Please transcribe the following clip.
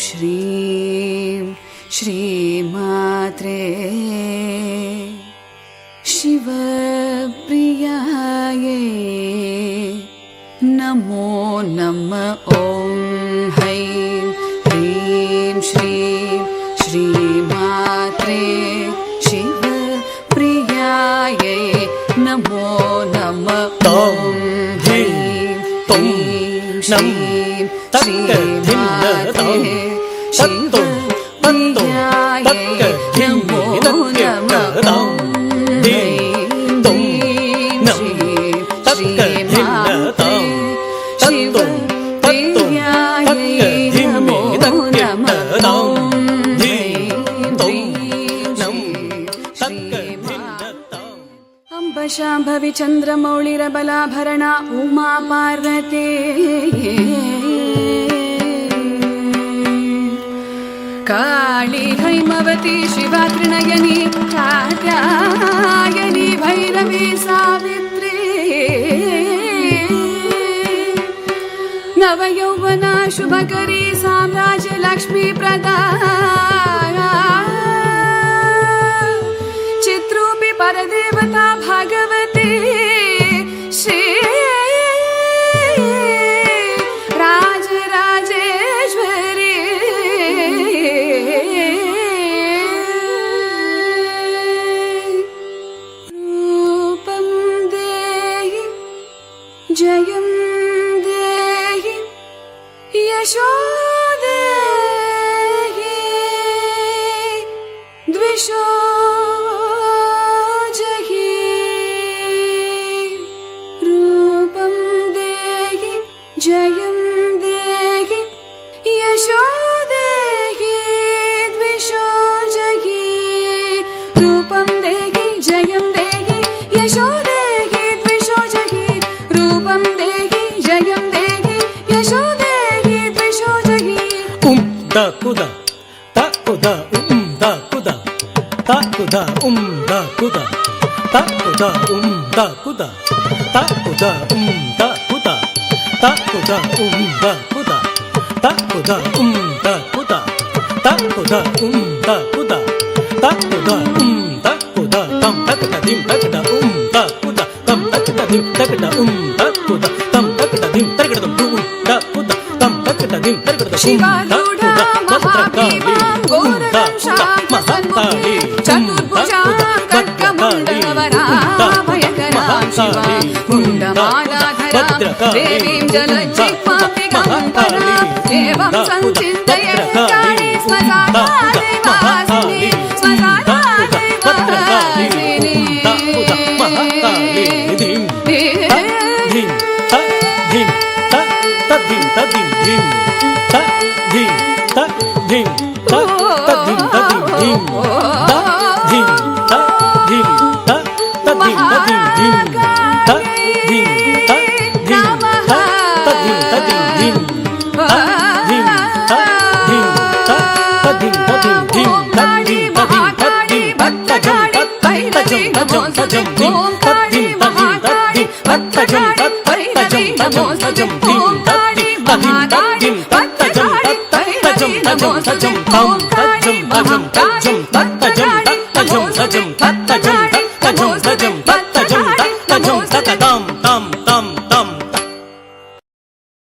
श्रीं श्रीमात्रे शिवप्रियायै नमो नमः। ॐ हैं ह्रीं श्रीं श्रीमात्रे शिवप्रियायै नमो नमः। ॐ हैं ह्रीं श्रीं श्रीमात्रे शिवप्रियायै नमो नमः। शाम्भवी चन्द्रमौळिरबलाभरणा उमा पार्वती काली हैमवती शिवा त्रिनयनी कात्यायनी भैरवी सावित्री नवयौवना शुभकरी साम्राज्य लक्ष्मी प्रदा चित्रूपी परदेवता भगवती श्री राजराजेश्वरी रूपं देहि जयं देहि यशो देहि द्विषो जयं देहि यशो देहि द्विषो जहि रूपं देहि जयं देहि यशो देहि द्विषो जहि रूपं देहि जयं देहि यशो देहि द्विषो जहि da kuda ta kuda da kuda ta kuda da kuda ta kuda da kuda ta kuda da kuda ta kuda da kuda ta kuda da kuda ta kuda da kuda ta kuda da kuda tam takda dim takda da kuda tam takda dim takda da kuda tam takda dim takda da kuda tam takda dim takda शिवारूढा महाभीमां घोरं शान्तसन्मुखी चतुर्भुजां खड्गमण्डलवराभयकरां शिवां मुण्डमालाधरां देवीं जलज्जिह्वां दिगम्बरां एवं सञ्चिन्तय काली स्वसाधादेवासिनी स्वसाधादेवासिनी Tajam